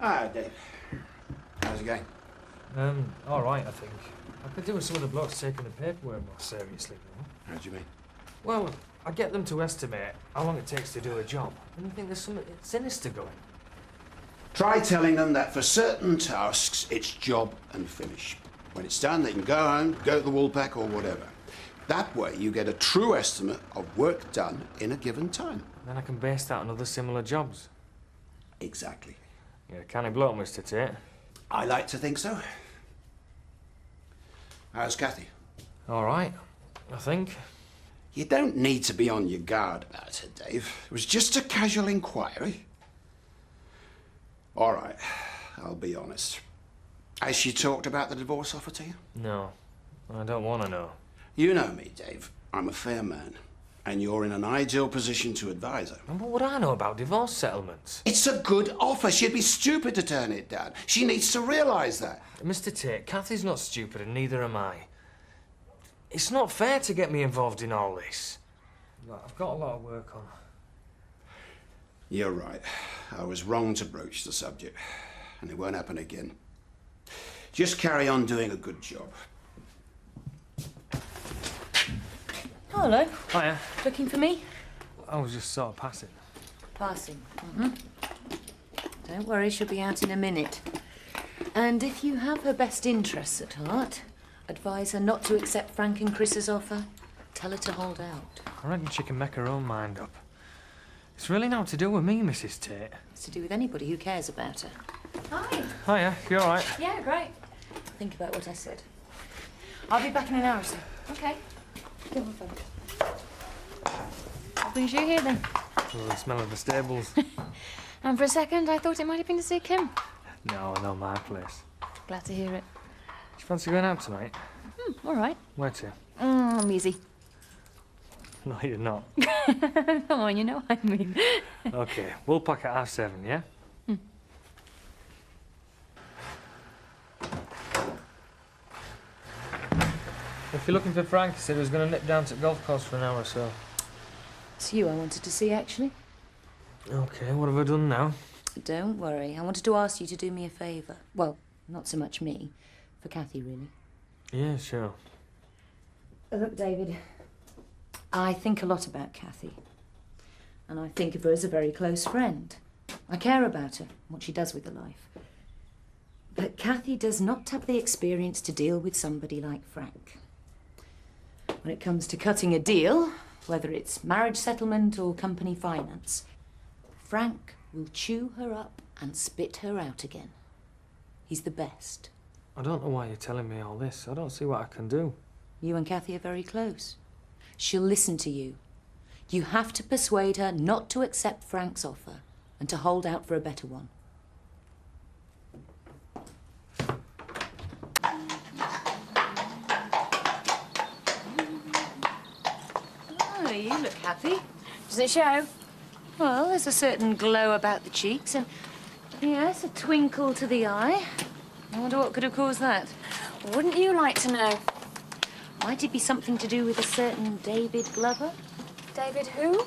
Ah, Dave. How's it going? All right, I think. I could do with some of the blokes taking the paperwork more seriously, though. How do you mean? Well, I get them to estimate how long it takes to do a job, and I think there's something sinister going. Try telling them that for certain tasks, it's job and finish. When it's done, they can go home, go to the wool pack or whatever. That way, you get a true estimate of work done in a given time. Then I can base that on other similar jobs. Exactly. You're a canny bloke, Mr. Tate. I like to think so. How's Kathy? All right, I think. You don't need to be on your guard about her, Dave. It was just a casual inquiry. All right, I'll be honest. Has she talked about the divorce offer to you? No, I don't want to know. You know me, Dave. I'm a fair man. And you're in an ideal position to advise her. And what would I know about divorce settlements? It's a good offer. She'd be stupid to turn it down. She needs to realise that. Mr. Tate, Kathy's not stupid and neither am I. It's not fair to get me involved in all this. Look, I've got a lot of work on. You're right. I was wrong to broach the subject. And it won't happen again. Just carry on doing a good job. Hello. Hiya. Looking for me? I was just sort of passing. Passing. Don't worry, she'll be out in a minute. And if you have her best interests at heart, advise her not to accept Frank and Chris's offer. Tell her to hold out. I reckon she can make her own mind up. It's really not to do with me, Mrs. Tate. It's to do with anybody who cares about her. Hi. Hiya, you all right? Yeah, great. Think about what I said. I'll be back in an hour or so. Okay. Give me my phone. What brings you here, then? Oh, the smell of the stables. And for a second, I thought it might have been to see Kim. No, my place. Glad to hear it. Do you fancy going out tonight? All right. Where to? I'm easy. No, you're not. Come on, you know what I mean. OK, we'll pack at 7:30, yeah? If you're looking for Frank, he said he was going to nip down to the golf course for an hour or so. It's you I wanted to see, actually. OK, what have I done now? Don't worry. I wanted to ask you to do me a favour. Well, not so much me. For Kathy, really. Yeah, sure. Look, David, I think a lot about Kathy. And I think of her as a very close friend. I care about her, what she does with her life. But Kathy does not have the experience to deal with somebody like Frank. When it comes to cutting a deal, whether it's marriage settlement or company finance, Frank will chew her up and spit her out again. He's the best. I don't know why you're telling me all this. I don't see what I can do. You and Kathy are very close. She'll listen to you. You have to persuade her not to accept Frank's offer and to hold out for a better one. Oh, you look happy. Does it show? Well, there's a certain glow about the cheeks and, yes, a twinkle to the eye. I wonder what could have caused that. Wouldn't you like to know? Might it be something to do with a certain David Glover? David who?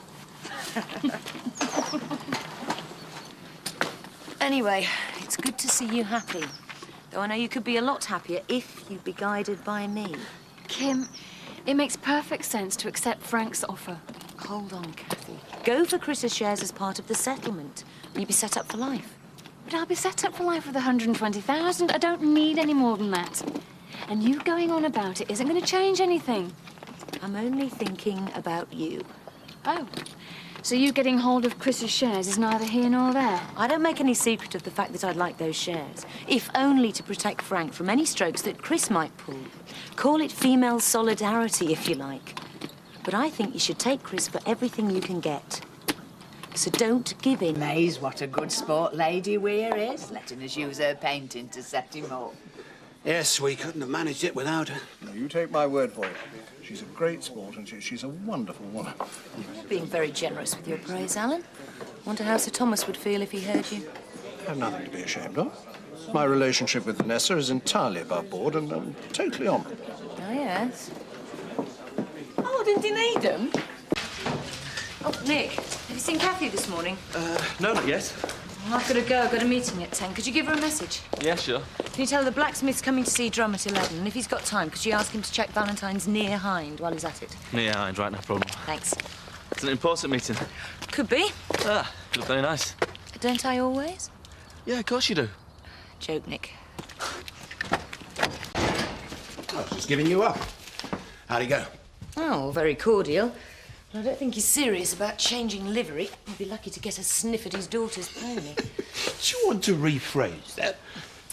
Anyway, it's good to see you happy. Though I know you could be a lot happier if you'd be guided by me. Kim, it makes perfect sense to accept Frank's offer. Hold on, Kathy. Go for Chris's shares as part of the settlement. And you'll be set up for life. But I'll be set up for life with 120,000. I don't need any more than that. And you going on about it isn't going to change anything. I'm only thinking about you. Oh, so you getting hold of Chris's shares is neither here nor there? I don't make any secret of the fact that I'd like those shares, if only to protect Frank from any strokes that Chris might pull. Call it female solidarity, if you like. But I think you should take Chris for everything you can get. So don't give in. Maze, what a good sport Lady Weir is, letting us use her painting to set him up. Yes, we couldn't have managed it without her. No, you take my word for it. She's a great sport and she's a wonderful woman. You're being very generous with your praise, Alan. Wonder how Sir Thomas would feel if he heard you. I have nothing to be ashamed of. My relationship with Vanessa is entirely above board and I'm totally honoured. Oh, yes. Oh, didn't he need them? Oh, Nick, have you seen Kathy this morning? No, not yet. I've got to go. I've got a meeting at 10. Could you give her a message? Yeah, sure. Can you tell her the blacksmith's coming to see Drum at 11? And if he's got time, could you ask him to check Valentine's near Hind while he's at it? Near Hind, right, no problem. Thanks. It's an important meeting. Could be. Ah, you look very nice. Don't I always? Yeah, of course you do. Joke, Nick. I was just giving you up. How'd it go? Oh, very cordial. But I don't think he's serious about changing livery. He'd be lucky to get a sniff at his daughter's pony. Do you want to rephrase that?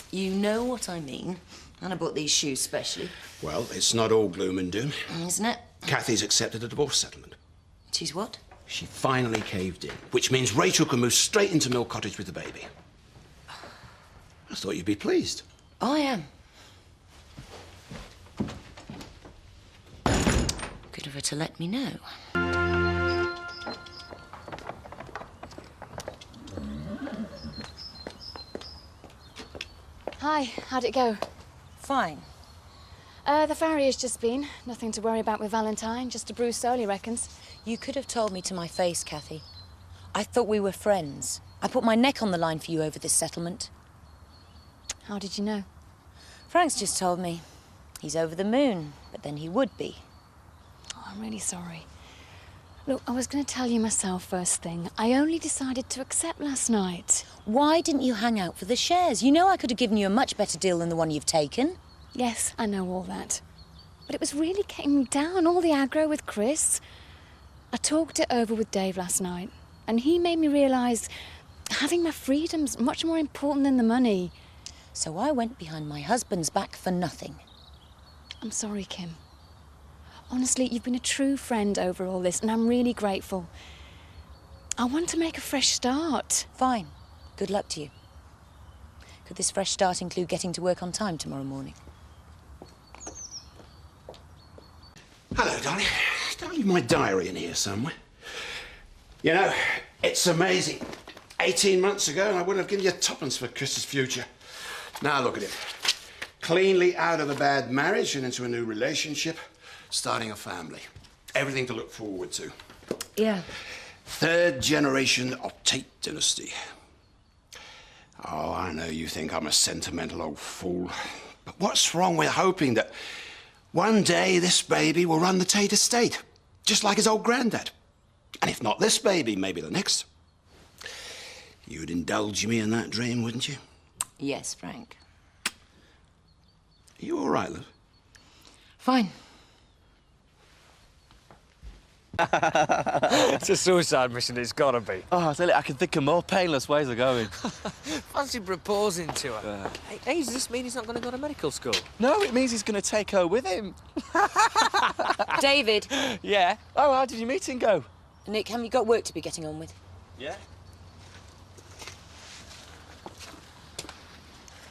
You know what I mean. And I bought these shoes specially. Well, it's not all gloom and doom. Isn't it? Kathy's accepted a divorce settlement. She's what? She finally caved in, which means Rachel can move straight into Mill Cottage with the baby. I thought you'd be pleased. I am. Good of her to let me know. Hi, how'd it go? Fine. The farrier's just been. Nothing to worry about with Valentine, just a bruised soul, he reckons. You could have told me to my face, Kathy. I thought we were friends. I put my neck on the line for you over this settlement. How did you know? Frank's just told me. He's over the moon, but then he would be. Oh, I'm really sorry. Look, I was going to tell you myself first thing. I only decided to accept last night. Why didn't you hang out for the shares? You know I could have given you a much better deal than the one you've taken. Yes, I know all that. But it was really getting me down, all the aggro with Chris. I talked it over with Dave last night, and he made me realise having my freedom's much more important than the money. So I went behind my husband's back for nothing. I'm sorry, Kim. Honestly, you've been a true friend over all this, and I'm really grateful. I want to make a fresh start. Fine. Good luck to you. Could this fresh start include getting to work on time tomorrow morning? Hello, darling. Don't leave my diary in here somewhere. You know, it's amazing. 18 months ago, I wouldn't have given you tuppence for Chris's future. Now look at him. Cleanly out of a bad marriage and into a new relationship, starting a family. Everything to look forward to. Yeah. Third generation of Tate dynasty. Oh, I know you think I'm a sentimental old fool. But what's wrong with hoping that one day this baby will run the Tate estate, just like his old granddad? And if not this baby, maybe the next. You'd indulge me in that dream, wouldn't you? Yes, Frank. Are you all right, love? Fine. It's a suicide mission, it's gotta be. Oh, I tell you, I can think of more painless ways of going. Fancy proposing to her. Hey, does this mean he's not going to go to medical school? No, it means he's going to take her with him. David. Yeah? Oh, how did your meeting go? Nick, have you got work to be getting on with? Yeah.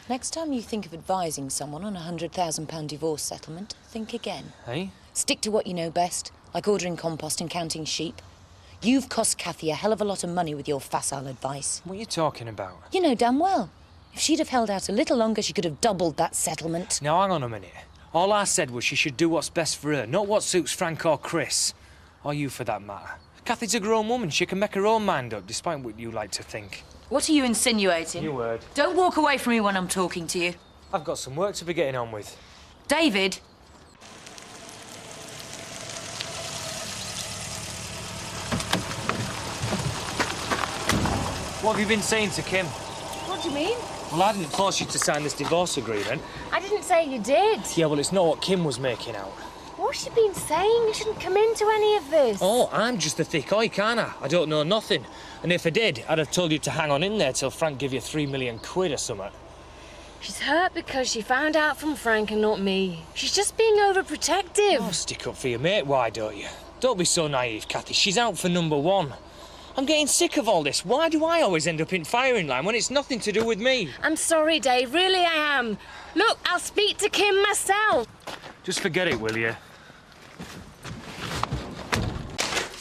Next time you think of advising someone on a £100,000 divorce settlement, think again. Hey? Stick to what you know best, like ordering compost and counting sheep. You've cost Kathy a hell of a lot of money with your facile advice. What are you talking about? You know damn well. If she'd have held out a little longer, she could have doubled that settlement. Now, hang on a minute. All I said was she should do what's best for her, not what suits Frank or Chris. Or you, for that matter. Kathy's a grown woman. She can make her own mind up, despite what you like to think. What are you insinuating? New word. Don't walk away from me when I'm talking to you. I've got some work to be getting on with. David! What have you been saying to Kim? What do you mean? Well, I didn't force you to sign this divorce agreement. I didn't say you did. Yeah, well, it's not what Kim was making out. What's she been saying? You shouldn't come into any of this. Oh, I'm just a thick oik, aren't I? I don't know nothing. And if I did, I'd have told you to hang on in there till Frank give you 3 million quid or something. She's hurt because she found out from Frank and not me. She's just being overprotective. Oh, stick up for your mate, why don't you? Don't be so naive, Kathy. She's out for number one. I'm getting sick of all this. Why do I always end up in firing line when it's nothing to do with me? I'm sorry, Dave. Really, I am. Look, I'll speak to Kim myself. Just forget it, will you?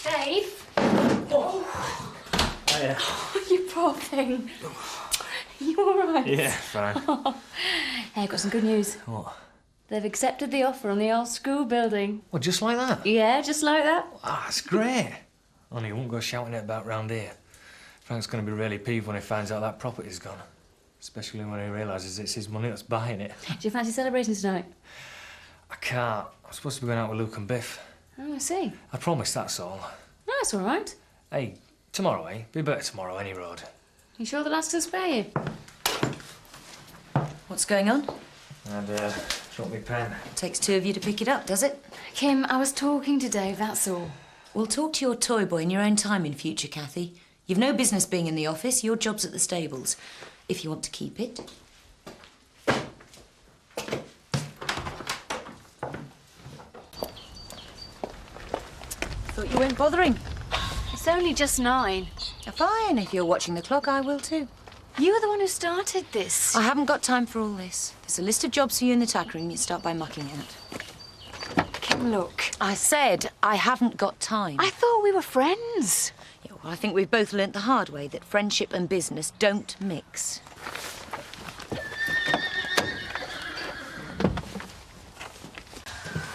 Dave? Oh, yeah. Oh, you poor thing. You all right? Yeah, fine. Hey, I've got some good news. What? They've accepted the offer on the old school building. Well, just like that? Yeah, just like that. Ah, that's great. Only you won't go shouting it about round here. Frank's going to be really peeved when he finds out that property's gone. Especially when he realises it's his money that's buying it. Do you fancy celebrating tonight? I can't. I'm supposed to be going out with Luke and Biff. Oh, I see. I promise, that's all. No, that's all right. Hey, tomorrow, eh? Be better tomorrow, any road. You sure the lads can spare you? What's going on? And, drop me pen. It takes two of you to pick it up, does it? Kim, I was talking to Dave, that's all. Well, talk to your toy boy in your own time in future, Kathy. You've no business being in the office. Your job's at the stables, if you want to keep it. Thought you weren't bothering. It's only just 9. Fine, if you're watching the clock, I will too. You were the one who started this. I haven't got time for all this. There's a list of jobs for you in the tack room. You start by mucking out. Kim, look. I said I haven't got time. I thought we were friends. Yeah, well, I think we've both learnt the hard way that friendship and business don't mix.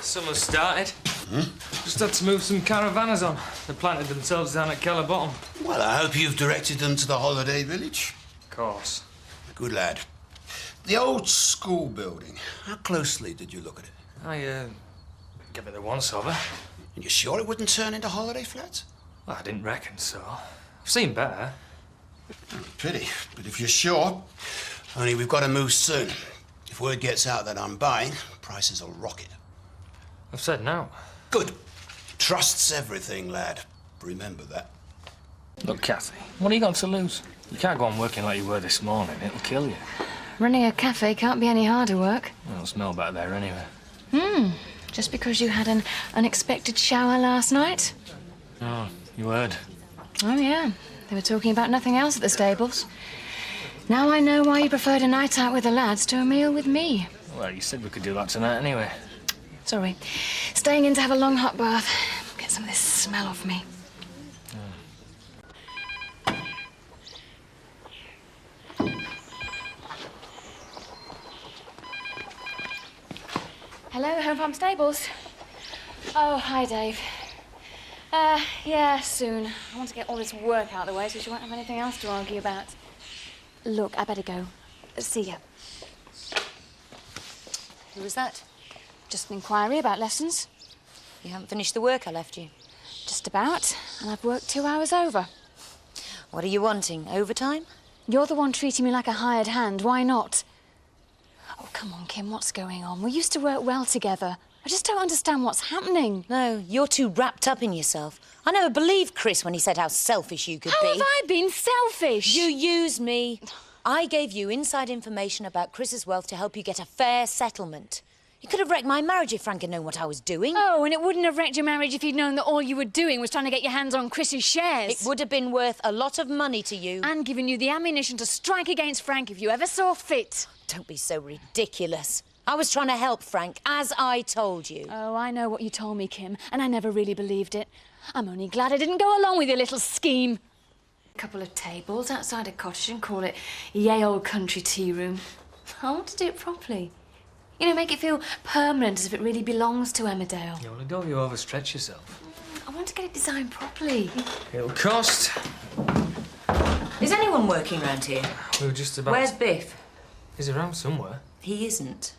Summer's started. Just had to move some caravanners on. They planted themselves down at Keller Bottom. Well, I hope you've directed them to the holiday village. Of course. Good lad. The old school building, how closely did you look at it? I, give it the once-over. And you're sure it wouldn't turn into holiday flats? Well, I didn't reckon so. I've seen better. Pity, but if you're sure, only we've got to move soon. If word gets out that I'm buying, prices will rocket. I've said no. Good. Trust's everything, lad. Remember that. Look, Kathy, what have you got to lose? You can't go on working like you were this morning. It'll kill you. Running a cafe can't be any harder work. Well, it'll smell better there anyway. Just because you had an unexpected shower last night? Oh, you heard. Oh, yeah. They were talking about nothing else at the stables. Now I know why you preferred a night out with the lads to a meal with me. Well, you said we could do that tonight anyway. Sorry. Staying in to have a long hot bath. Get some of this smell off me. Hello, Home Farm Stables. Oh, hi, Dave. Yeah, soon. I want to get all this work out of the way so she won't have anything else to argue about. Look, I better go. See ya. Who was that? Just an inquiry about lessons. You haven't finished the work I left you. Just about. And I've worked 2 hours over. What are you wanting? Overtime? You're the one treating me like a hired hand. Why not? Oh, come on, Kim. What's going on? We used to work well together. I just don't understand what's happening. No, you're too wrapped up in yourself. I never believed Chris when he said how selfish you could be. How have I been selfish? You used me. I gave you inside information about Chris's wealth to help you get a fair settlement. You could have wrecked my marriage if Frank had known what I was doing. Oh, and it wouldn't have wrecked your marriage if you'd known that all you were doing was trying to get your hands on Chris's shares. It would have been worth a lot of money to you. And given you the ammunition to strike against Frank if you ever saw fit. Don't be so ridiculous. I was trying to help Frank, as I told you. Oh, I know what you told me, Kim, and I never really believed it. I'm only glad I didn't go along with your little scheme. A couple of tables outside a cottage and call it Yay Old Country Tea Room. I want to do it properly. You know, make it feel permanent, as if it really belongs to Emmerdale. Yeah, well, don't you overstretch yourself. I want to get it designed properly. It'll cost. Is anyone working round here? We were just about... Where's Biff? He's around somewhere. He isn't.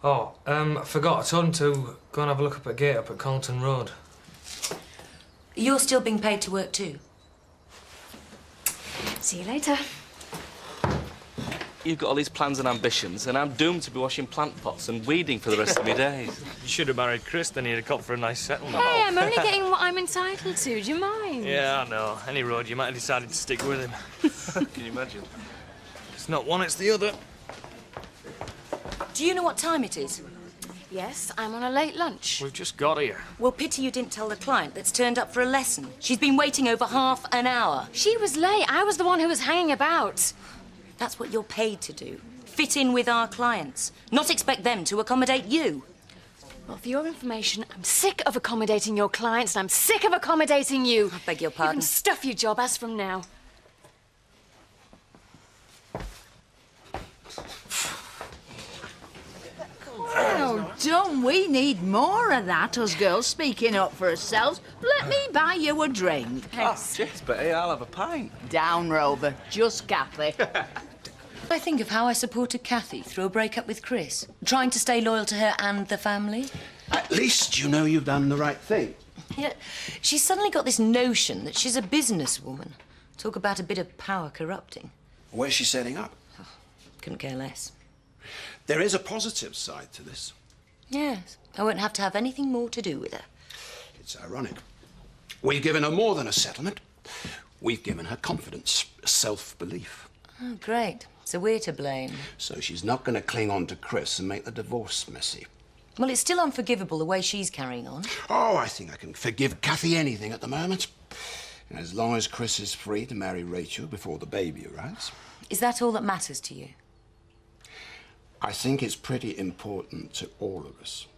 Oh, I forgot. I told him to go and have a look up at a gate up at Colton Road. You're still being paid to work too? See you later. You've got all these plans and ambitions, and I'm doomed to be washing plant pots and weeding for the rest of my days. You should have married Chris, then you'd have coped for a nice settlement. Hey, I'm only getting what I'm entitled to. Do you mind? Yeah, I know. Any road, you might have decided to stick with him. Can you imagine? It's not one, it's the other. Do you know what time it is? Yes, I'm on a late lunch. We've just got here. Well, pity you didn't tell the client that's turned up for a lesson. She's been waiting over half an hour. She was late. I was the one who was hanging about. That's what you're paid to do. Fit in with our clients. Not expect them to accommodate you. Well, for your information, I'm sick of accommodating your clients and I'm sick of accommodating you. I beg your You pardon. can stuff your job as from now. Well done, we We need more of that, us girls speaking up for ourselves. Let me buy you a drink. Oh, cheers, Betty. I'll have a pint. Down, Rover. Just Kathy. I think of how I supported Kathy through a breakup with Chris, trying to stay loyal to her and the family. At least you know you've done the right thing. Yet she's suddenly got this notion that she's a businesswoman. Talk about a bit of power corrupting. Where's she setting up? Couldn't care less. There is a positive side to this. Yes, I won't have to have anything more to do with her. It's ironic. We've given her more than a settlement. We've given her confidence, self-belief. Oh, great. So we're to blame. So she's not going to cling on to Chris and make the divorce messy. Well, it's still unforgivable the way she's carrying on. Oh, I think I can forgive Kathy anything at the moment. As long as Chris is free to marry Rachel before the baby arrives. Is that all that matters to you? I think it's pretty important to all of us.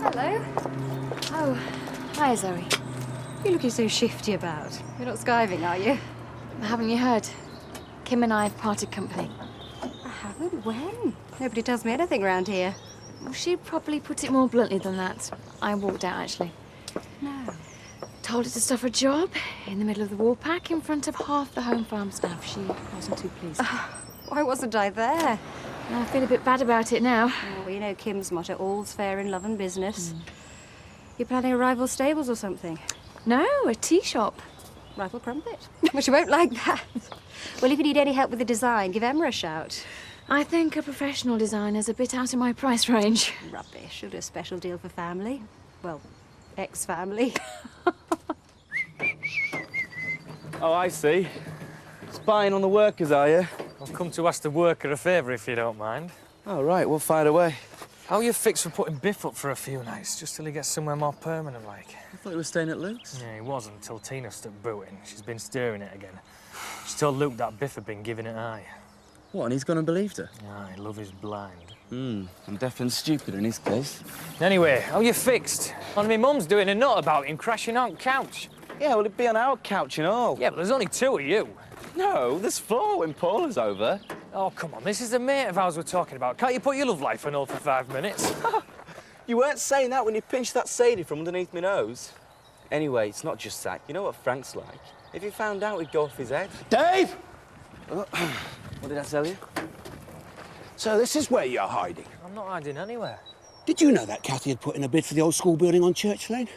Hello. Oh, hi, Zoe. You're looking so shifty about. You're not skiving, are you? Haven't you heard? Kim and I have parted company. I haven't. When? Nobody tells me anything around here. Well, she probably put it more bluntly than that. I walked out, actually. No. Told her to stop her job in the middle of the war pack in front of half the home farm staff. She wasn't too pleased. Why wasn't I there? I feel a bit bad about it now. Oh, well, you know Kim's motto, all's fair in love and business. You're planning a rival stables or something? No, a tea shop. Rival crumpet? Well, she won't like that. Well, if you need any help with the design, give Emma a shout. I think a professional designer's a bit out of my price range. Rubbish. She'll do a special deal for family. Well, ex-family. Oh, I see. Spying on the workers, are you? I've come to ask the worker a favour, if you don't mind. Oh, right, we'll fire away. How are you fixed for putting Biff up for a few nights, just till he gets somewhere more permanent, like? I thought you were staying at Luke's. Yeah, he wasn't, until Tina stopped booting. She's been stirring it again. She told Luke that Biff had been giving it eye. What, and he's gone and believed her? Aye, love is blind. I'm deaf and stupid in his case. Anyway, how you fixed? On my mum's doing a nut about him crashing on couch. Yeah, well, it'd be on our couch and all. Yeah, but there's only two of you. No, there's four when Paula's over. Oh, come on, this is the mate of ours we're talking about. Can't you put your love life on hold for 5 minutes? You weren't saying that when you pinched that Sadie from underneath my nose. Anyway, it's not just that. You know what Frank's like? If he found out, he'd go off his head. Dave! What did I tell you? So this is where you're hiding. I'm not hiding anywhere. Did you know that Kathy had put in a bid for the old school building on Church Lane?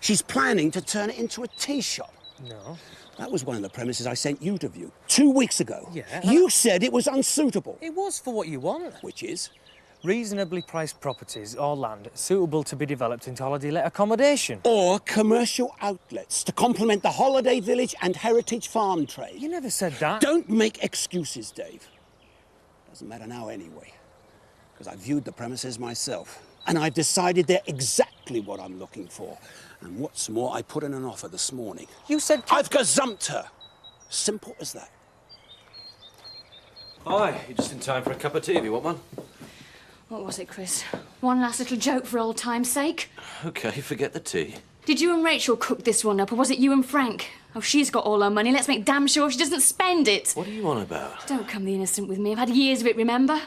She's planning to turn it into a tea shop. No. That was one of the premises I sent you to view 2 weeks ago. Yeah. You said it was unsuitable. It was for what you want. Which is? Reasonably priced properties or land suitable to be developed into holiday let accommodation. Or commercial outlets to complement the holiday village and heritage farm trade. You never said that. Don't make excuses, Dave. Doesn't matter now anyway. Because I viewed the premises myself. And I've decided they're exactly what I'm looking for. And what's more, I put in an offer this morning. You said... I've gazumped her. Simple as that. Hi, you're just in time for a cup of tea if you want one. What was it, Chris? One last little joke for old time's sake? OK, forget the tea. Did you and Rachel cook this one up, or was it you and Frank? Oh, she's got all her money. Let's make damn sure she doesn't spend it. What are you on about? Don't come the innocent with me. I've had years of it, remember?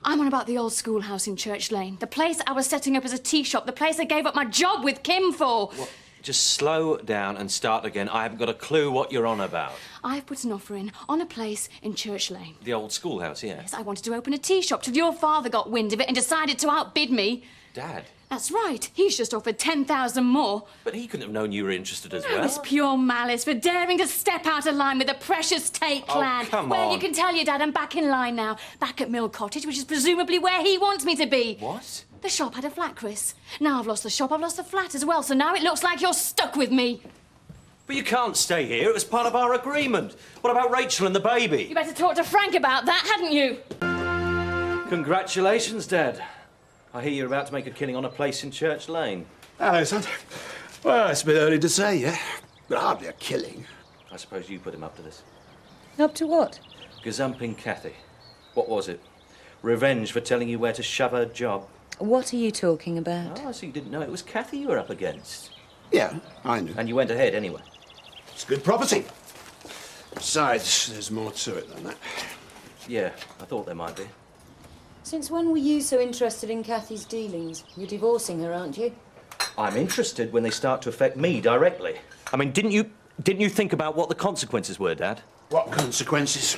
I'm on about the old schoolhouse in Church Lane. The place I was setting up as a tea shop. The place I gave up my job with Kim for. What? Just slow down and start again. I haven't got a clue what you're on about. I've put an offer in on a place in Church Lane. The old schoolhouse, yeah? Yes, I wanted to open a tea shop till your father got wind of it and decided to outbid me. Dad? That's right. He's just offered 10,000 more. But he couldn't have known you were interested as No, well. it's pure malice for daring to step out of line with the precious Tate clan. Oh, come Well, on. you can tell your dad I'm back in line now. Back at Mill Cottage, which is presumably where he wants me to be. What? The shop had a flat, Chris. Now I've lost the shop, I've lost the flat as well, so now it looks like you're stuck with me. But you can't stay here. It was part of our agreement. What about Rachel and the baby? You better talk to Frank about that, hadn't you? Congratulations, Dad. I hear you're about to make a killing on a place in Church Lane. Hello, son. Well, it's a bit early to say, yeah? But hardly a killing. I suppose you put him up to this. Up to what? Gazumping Kathy. What was it? Revenge for telling you where to shove her job. What are you talking about? Oh, so you didn't know it was Kathy you were up against. Yeah, I knew. And you went ahead anyway. It's good property. Besides, there's more to it than that. Yeah, I thought there might be. Since when were you so interested in Kathy's dealings? You're divorcing her, aren't you? I'm interested when they start to affect me directly. I mean, didn't you think about what the consequences were, Dad? What consequences?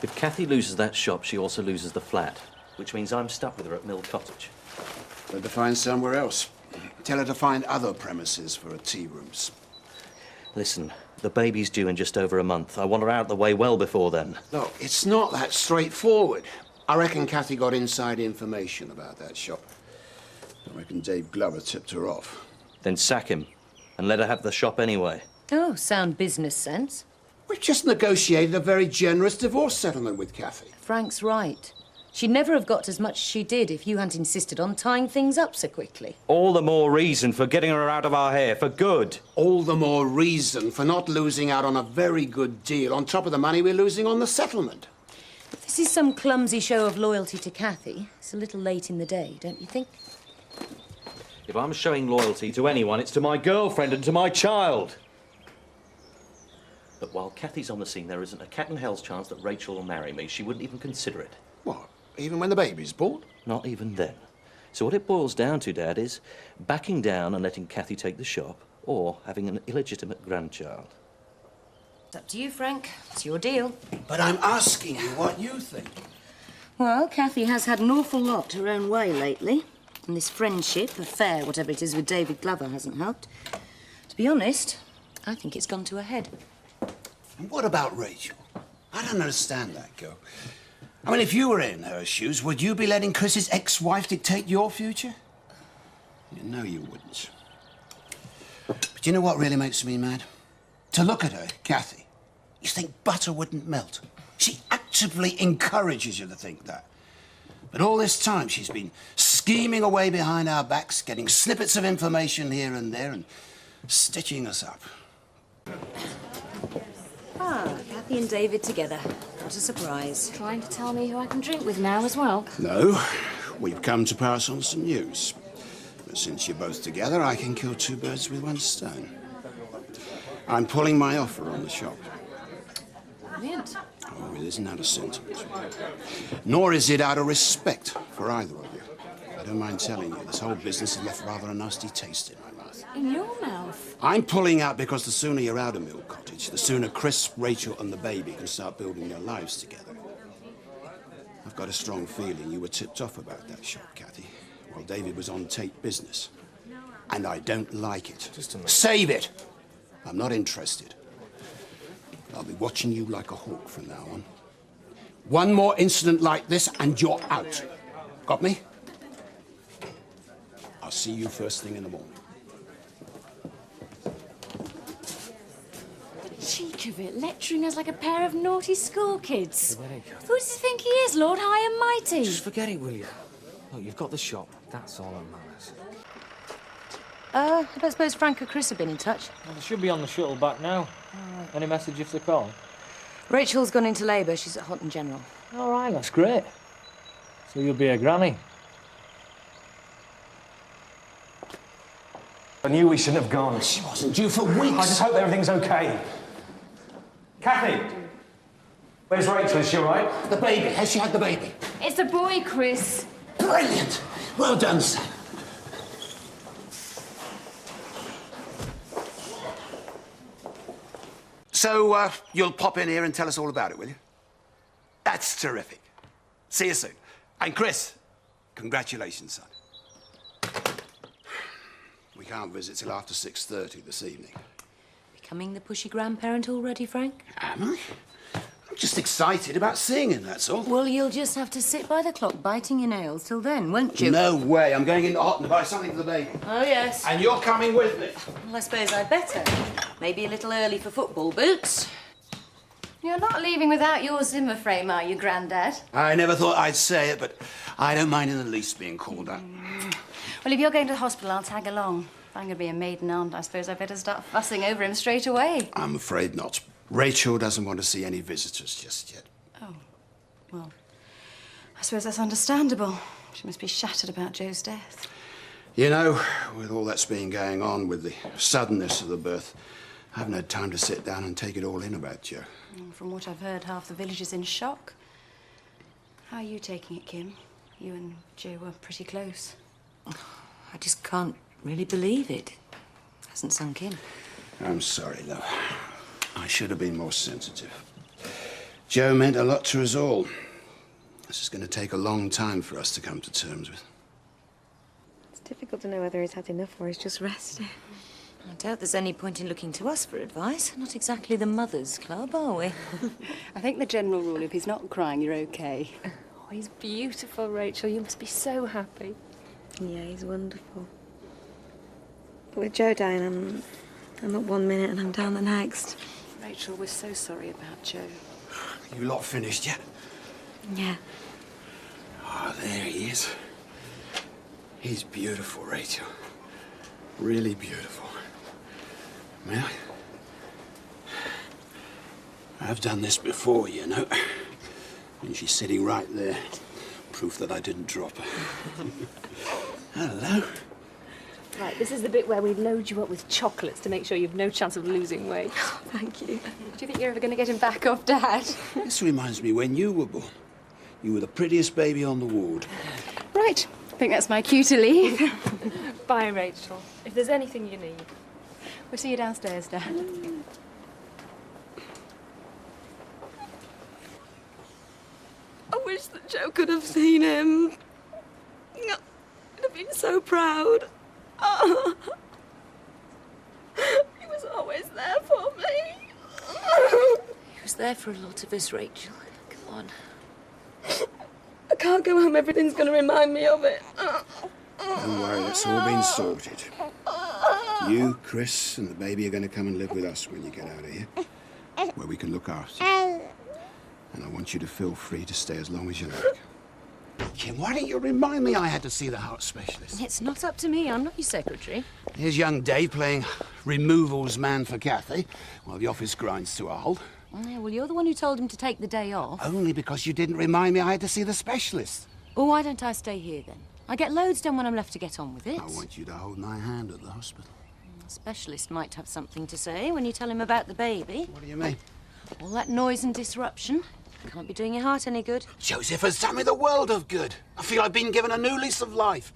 If Kathy loses that shop, she also loses the flat, which means I'm stuck with her at Mill Cottage. Let her find somewhere else. Tell her to find other premises for her tea rooms. Listen, the baby's due in just over a month. I want her out of the way well before then. Look, it's not that straightforward. I reckon Kathy got inside information about that shop. I reckon Dave Glover tipped her off. Then sack him and let her have the shop anyway. Oh, sound business sense. We've just negotiated a very generous divorce settlement with Kathy. Frank's right. She'd never have got as much as she did if you hadn't insisted on tying things up so quickly. All the more reason for getting her out of our hair, for good. All the more reason for not losing out on a very good deal on top of the money we're losing on the settlement. If this is some clumsy show of loyalty to Kathy, it's a little late in the day, don't you think? If I'm showing loyalty to anyone, it's to my girlfriend and to my child. But while Kathy's on the scene, there isn't a cat in hell's chance that Rachel will marry me. She wouldn't even consider it. What? Even when the baby's born? Not even then. So what it boils down to, Dad, is backing down and letting Kathy take the shop, or having an illegitimate grandchild. It's up to you, Frank. It's your deal. But I'm asking you what you think. Well, Kathy has had an awful lot her own way lately. And this friendship, affair, whatever it is, with David Glover hasn't helped. To be honest, I think it's gone to her head. And what about Rachel? I don't understand that girl. I mean, if you were in her shoes, would you be letting Chris's ex-wife dictate your future? You know you wouldn't. But you know what really makes me mad? To look at her, Kathy, you think butter wouldn't melt. She actively encourages you to think that. But all this time, she's been scheming away behind our backs, getting snippets of information here and there, and stitching us up. Ah, Kathy and David together. What a surprise. Trying to tell me who I can drink with now as well. No, we've come to pass on some news. But since you're both together, I can kill two birds with one stone. I'm pulling my offer on the shop. Brilliant. Oh, it isn't out of sentiment. Nor is it out of respect for either of you. I don't mind telling you, this whole business has left rather a nasty taste in my mouth. In your mouth? I'm pulling out because the sooner you're out of Mill Cottage, the sooner Chris, Rachel and the baby can start building their lives together. I've got a strong feeling you were tipped off about that shop, Kathy, while David was on Tate business. And I don't like it. Just a minute. Save it! I'm not interested. I'll be watching you like a hawk from now on. One more incident like this and you're out. Got me? I'll see you first thing in the morning. Cheek of it, lecturing us like a pair of naughty school kids. Forget it, Kathy. Who does he think he is, Lord High and Mighty? Just forget it, will you? Look, you've got the shop. That's all that matters. I don't suppose Frank or Chris have been in touch. Well, they should be on the shuttle back now. Any message if they call? Rachel's gone into labour. She's at Houghton General. All right, that's great. So you'll be a granny. I knew we shouldn't have gone. She wasn't due for weeks. I just hope everything's okay. Kathy! Where's Rachel? Is she all right? The baby. Has she had the baby? It's a boy, Chris. Brilliant. Well done, son. So, you'll pop in here and tell us all about it, will you? That's terrific. See you soon. And Chris, congratulations, son. We can't visit till after 6:30 this evening. Becoming the pushy grandparent already, Frank? Am I? I'm just excited about seeing him, that's all. Well, you'll just have to sit by the clock biting your nails till then, won't you? No way. I'm going into Houghton to buy something for the baby. Oh, yes. And you're coming with me. Well, I suppose I'd better. Maybe a little early for football boots. You're not leaving without your Zimmer frame, are you, Grandad? I never thought I'd say it, but I don't mind in the least being called up. Well, if you're going to the hospital, I'll tag along. If I'm going to be a maiden aunt, I suppose I'd better start fussing over him straight away. I'm afraid not. Rachel doesn't want to see any visitors just yet. Oh, well, I suppose that's understandable. She must be shattered about Joe's death. You know, with all that's been going on, with the suddenness of the birth, I haven't had time to sit down and take it all in about Joe. From what I've heard, half the village is in shock. How are you taking it, Kim? You and Joe were pretty close. I just can't really believe it. Hasn't sunk in. I'm sorry, love. I should have been more sensitive. Joe meant a lot to us all. This is going to take a long time for us to come to terms with. It's difficult to know whether he's had enough or he's just resting. I doubt there's any point in looking to us for advice. Not exactly the Mothers' Club, are we? I think the general rule, if he's not crying, you're okay. Oh, he's beautiful, Rachel. You must be so happy. Yeah, he's wonderful. But with Joe dying, I'm up one minute and I'm down the next. Rachel, we're so sorry about Joe. You lot finished yet? Yeah. Oh, there he is. He's beautiful, Rachel. Really beautiful. May I? I've done this before, you know. And she's sitting right there. Proof that I didn't drop her. Hello. Right, this is the bit where we load you up with chocolates to make sure you've no chance of losing weight. Oh, thank you. Do you think you're ever going to get him back off Dad? This reminds me when you were born. You were the prettiest baby on the ward. Right. I think that's my cue to leave. Bye, Rachel. If there's anything you need. We'll see you downstairs, Dad. I wish that Joe could have seen him. He'd have been so proud. Oh. He was always there for me. He was there for a lot of us, Rachel. Come on. I can't go home. Everything's going to remind me of it. Don't worry, it's all been sorted. You, Chris, and the baby are going to come and live with us when you get out of here, where we can look after you. And I want you to feel free to stay as long as you like. Kim, why didn't you remind me I had to see the heart specialist? It's not up to me. I'm not your secretary. Here's young Dave playing removals man for Kathy, while the office grinds to a halt. Yeah, well, you're the one who told him to take the day off. Only because you didn't remind me I had to see the specialist. Well, why don't I stay here, then? I get loads done when I'm left to get on with it. I want you to hold my hand at the hospital. The specialist might have something to say when you tell him about the baby. What do you mean? All that noise and disruption. Can't be doing your heart any good. Joseph has done me the world of good. I feel I've been given a new lease of life.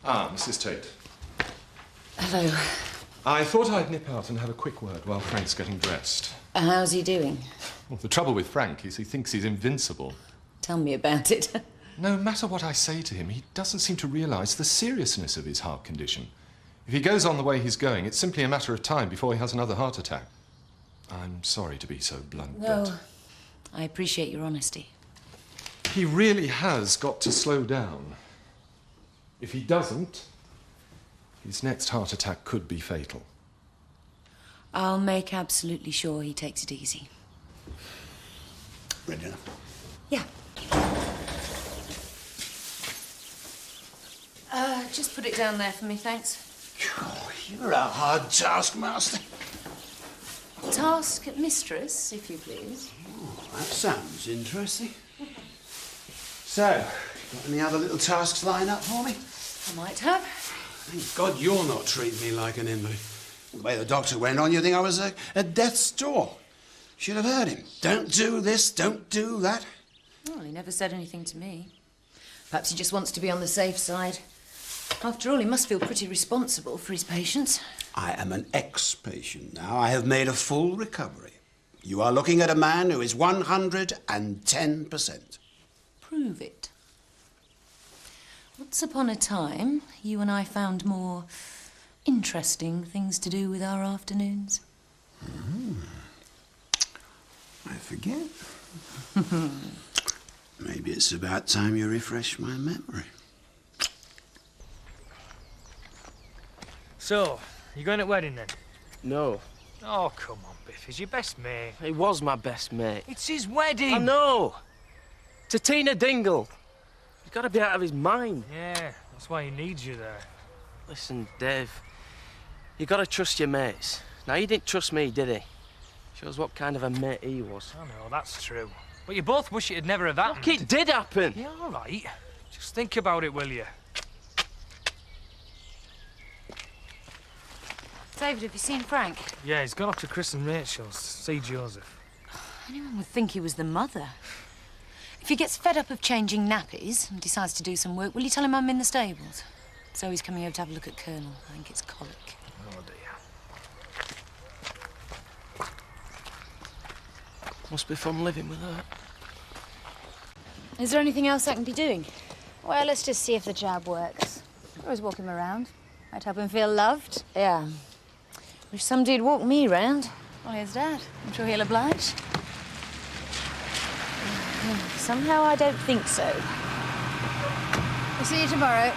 Ah, Mrs. Tate. Hello. I thought I'd nip out and have a quick word while Frank's getting dressed. How's he doing? Well, the trouble with Frank is he thinks he's invincible. Tell me about it. No matter what I say to him, he doesn't seem to realise the seriousness of his heart condition. If he goes on the way he's going, it's simply a matter of time before he has another heart attack. I'm sorry to be so blunt, No, but I appreciate your honesty. he really has got to slow down. If he doesn't, his next heart attack could be fatal. I'll make absolutely sure he takes it easy. Ready enough? Yeah. Just put it down there for me, thanks. Oh, you're a hard taskmaster. Task mistress, if you please. Oh, that sounds interesting. So, got any other little tasks lined up for me? I might have. Thank God you're not treating me like an invalid. The way the doctor went on, you'd think I was at death's door. Should have heard him. Don't do this, don't do that. Well, he never said anything to me. Perhaps he just wants to be on the safe side. After all, he must feel pretty responsible for his patients. I am an ex-patient now. I have made a full recovery. You are looking at a man who is 110%. Prove it. Once upon a time, you and I found more interesting things to do with our afternoons. I forget. Maybe it's about time you refresh my memory. So, you going at wedding then? No. Oh, come on, Biff. He's your best mate. He was my best mate. It's his wedding. I know. To Tina Dingle. He's got to be out of his mind. Yeah, that's why he needs you there. Listen, Dave. You got to trust your mates. Now, he didn't trust me, did he? Shows what kind of a mate he was. I know, that's true. But you both wish it'd never have happened. Look, it did happen. Yeah, all right. Just think about it, will you? David, have you seen Frank? Yeah, he's gone off to Chris and Rachel's. See Joseph. Anyone would think he was the mother. If he gets fed up of changing nappies and decides to do some work, will you tell him I'm in the stables? Zoe's coming over to have a look at Colonel. I think it's colic. Oh, dear. Must be fun living with her. Is there anything else I can be doing? Well, let's just see if the jab works. Always walk him around. Might help him feel loved. Yeah. Wish somebody'd walk me round. Well, here's Dad. I'm sure he'll oblige. Somehow I don't think so. We'll see you tomorrow.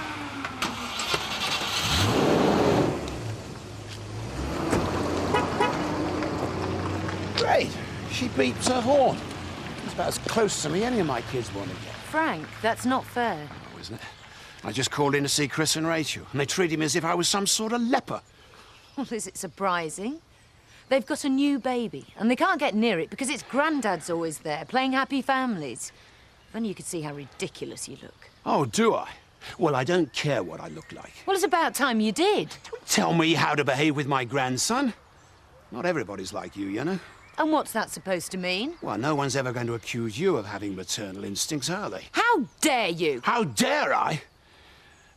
Great. She beeps her horn. It's about as close to me any of my kids want to get. Frank, that's not fair. Oh, isn't it? I just called in to see Chris and Rachel, and they treated me as if I was some sort of leper. Well, is it surprising? They've got a new baby, and they can't get near it because its granddad's always there, playing happy families. If only you could see how ridiculous you look. Oh, do I? Well, I don't care what I look like. Well, it's about time you did. Don't tell me how to behave with my grandson. Not everybody's like you know. And what's that supposed to mean? Well, no one's ever going to accuse you of having maternal instincts, are they? How dare you? How dare I?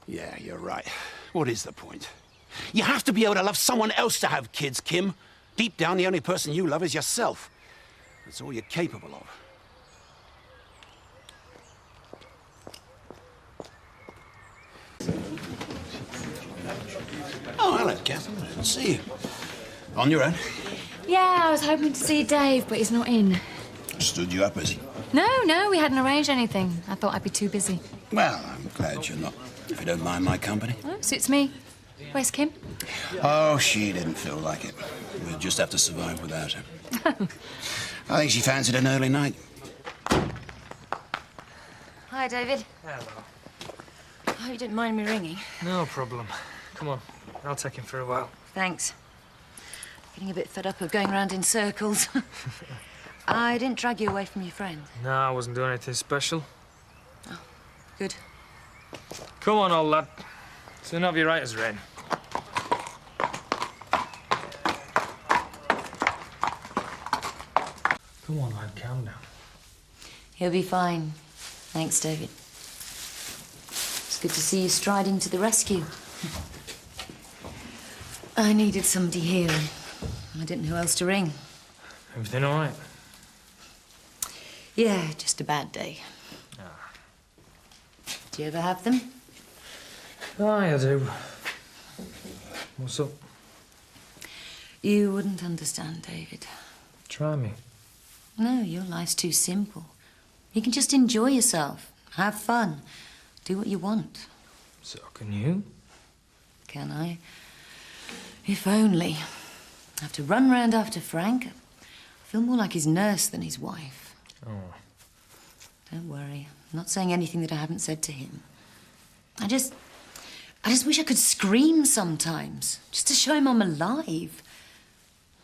Yeah, you're right. What is the point? You have to be able to love someone else to have kids, Kim. Deep down, the only person you love is yourself. That's all you're capable of. Oh, hello, Kath. I didn't see you. On your own? Yeah, I was hoping to see Dave, but he's not in. Stood you up, has he? No, we hadn't arranged anything. I thought I'd be too busy. Well, I'm glad you're not, if you don't mind my company. Oh, suits me. Where's Kim? Oh, she didn't feel like it. We'll just have to survive without her. I think she fancied an early night. Hi, David. Hello. I hope you didn't mind me ringing. No problem. Come on, I'll take him for a while. Thanks. Getting a bit fed up of going round in circles. I didn't drag you away from your friend. No, I wasn't doing anything special. Oh, good. Come on, old lad. Soon have your right as rain. Come on, lad, calm down. He'll be fine. Thanks, David. It's good to see you striding to the rescue. I needed somebody here. I didn't know who else to ring. Everything all right? Yeah, just a bad day. Ah. Do you ever have them? Aye, I do. What's up? You wouldn't understand, David. Try me. No, your life's too simple. You can just enjoy yourself, have fun, do what you want. So can you? Can I? If only. I have to run round after Frank. I feel more like his nurse than his wife. Oh. Don't worry. I'm not saying anything that I haven't said to him. I just wish I could scream sometimes, just to show him I'm alive.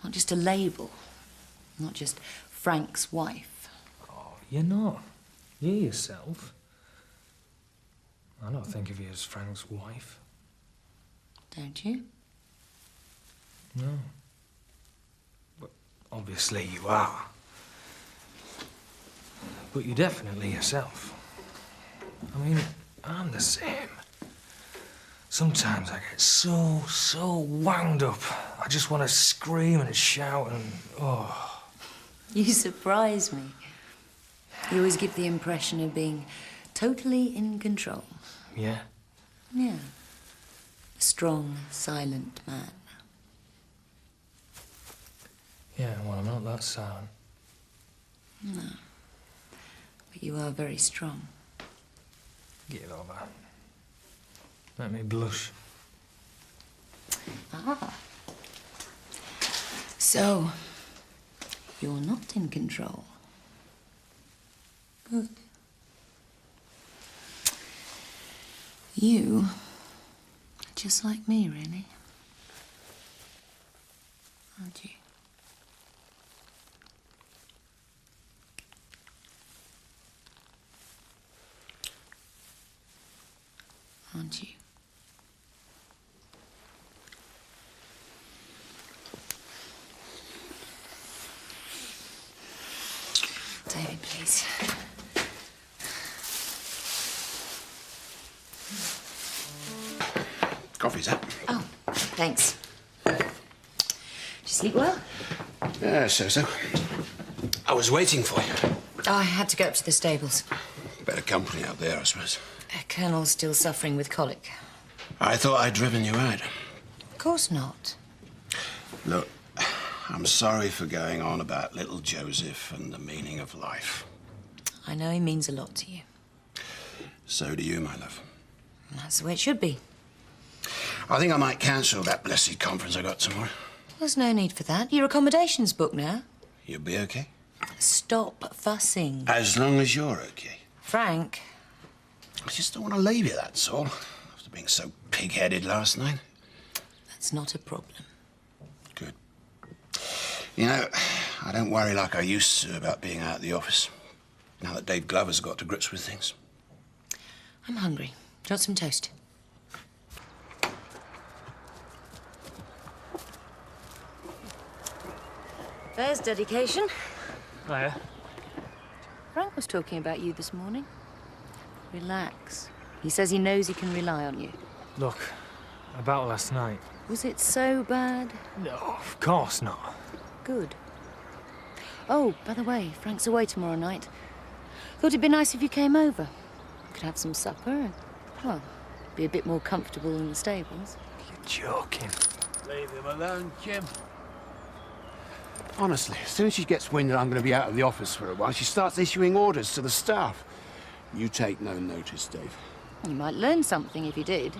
Not just a label. Not just Frank's wife. Oh, you're not. You're yourself. I don't think of you as Frank's wife. Don't you? No. But obviously you are. But you're definitely yourself. I mean, I'm the same. Sometimes I get so wound up. I just want to scream and shout and, oh. You surprise me. You always give the impression of being totally in control. Yeah? Yeah. A strong, silent man. Yeah, well, I'm not that silent. No. But you are very strong. Get over. Make me blush. Ah. So, you're not in control. Good. You are just like me, really. Aren't you? Aren't you? David, please. Thanks. Did you sleep well? Yeah, so. I was waiting for you. I had to go up to the stables. Better company out there, I suppose. Colonel's still suffering with colic. I thought I'd driven you out. Of course not. Look, I'm sorry for going on about little Joseph and the meaning of life. I know he means a lot to you. So do you, my love. And that's the way it should be. I think I might cancel that blessed conference I got tomorrow. There's no need for that. Your accommodation's booked now. You'll be okay? Stop fussing. As long as you're okay. Frank. I just don't want to leave you, that's all. After being so pig-headed last night. That's not a problem. Good. You know, I don't worry like I used to about being out of the office. Now that Dave Glover's got to grips with things. I'm hungry. Do you want some toast? There's dedication. Hiya. Frank was talking about you this morning. Relax. He says he knows he can rely on you. Look, about last night. Was it so bad? No, of course not. Good. Oh, by the way, Frank's away tomorrow night. Thought it'd be nice if you came over. Could have some supper and, well, be a bit more comfortable in the stables. You're joking. Leave him alone, Jim. Honestly, as soon as she gets wind that I'm going to be out of the office for a while, she starts issuing orders to the staff. You take no notice, Dave. You might learn something if you did.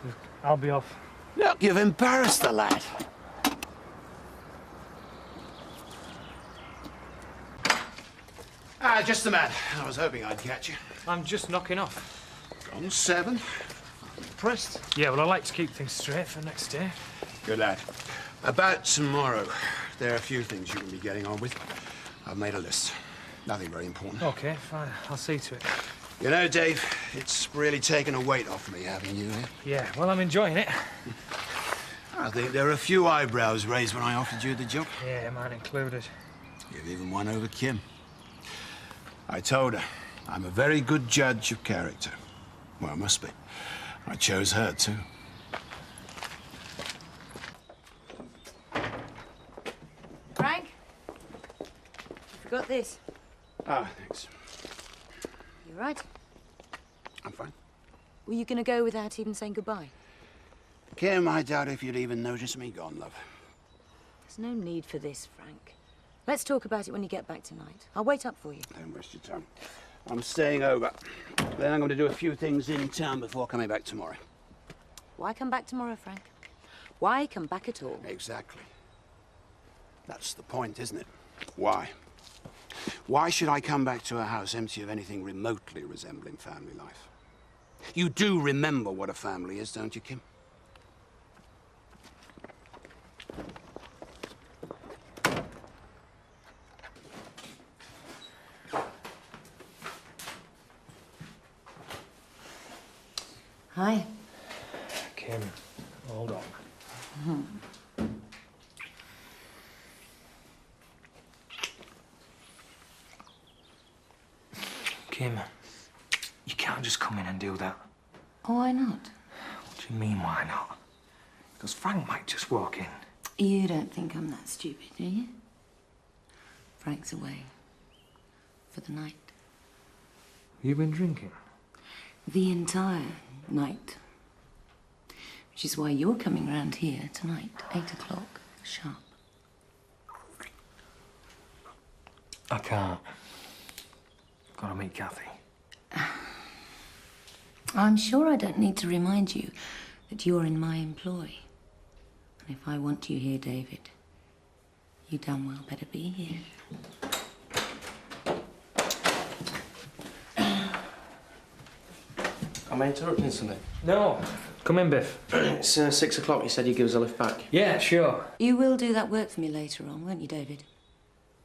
Look, I'll be off. Look, you've embarrassed the lad. Ah, just the man. I was hoping I'd catch you. I'm just knocking off. Gone 7. I'm impressed. Yeah, well, I like to keep things straight for next day. Good lad. About tomorrow, there are a few things you can be getting on with. I've made a list. Nothing very important. Okay, fine. I'll see to it. You know, Dave, it's really taken a weight off me having you here. Yeah, well, I'm enjoying it. I think there are a few eyebrows raised when I offered you the job. Yeah, mine included. You've even won over Kim. I told her I'm a very good judge of character. Well, I must be. I chose her, too. Frank? You forgot this. Ah, thanks. You right? I'm fine. Were you going to go without even saying goodbye? Kim, I doubt if you'd even notice me gone, love. There's no need for this, Frank. Let's talk about it when you get back tonight. I'll wait up for you. Don't waste your time. I'm staying over. Then I'm going to do a few things in town before coming back tomorrow. Why come back tomorrow, Frank? Why come back at all? Exactly. That's the point, isn't it? Why? Why should I come back to a house empty of anything remotely resembling family life? You do remember what a family is, don't you, Kim? Hi. Kim, hold on. Kim, you can't just come in and do that. Oh, why not? What do you mean, why not? Because Frank might just walk in. You don't think I'm that stupid, do you? Frank's away. For the night. You been drinking? The entire night. Which is why you're coming round here tonight, 8 o'clock, sharp. I can't. Gotta meet Kathy. I'm sure I don't need to remind you that you're in my employ. And if I want you here, David, you damn well better be here. Am I interrupting something? No. Come in, Biff. It's 6 o'clock. You said you'd give us a lift back. Yeah, sure. You will do that work for me later on, won't you, David?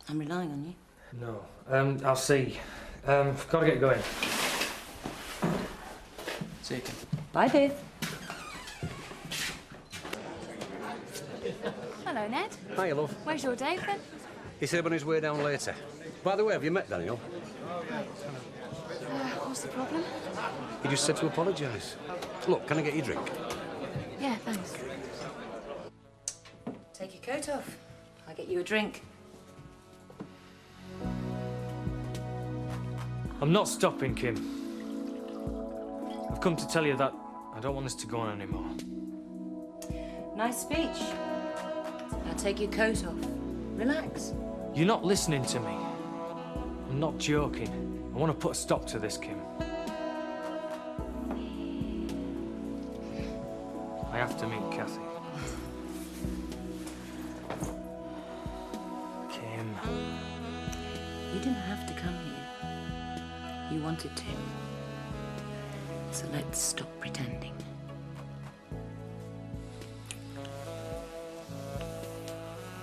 I'm relying on you. No. I'll see. Gotta get going. See you, Kim. Bye, Biff. Hello, Ned. Hi, love. Where's your Dave, then? He said on his way down later. By the way, have you met Daniel? What's the problem? He just said to apologise. Look, can I get you a drink? Yeah, thanks. Take your coat off. I'll get you a drink. I'm not stopping, Kim. I've come to tell you that I don't want this to go on anymore. Nice speech. Now take your coat off. Relax. You're not listening to me. I'm not joking. I want to put a stop to this, Kim. I have to meet Kathy. Kim. You didn't have to come here. You wanted to. So let's stop pretending.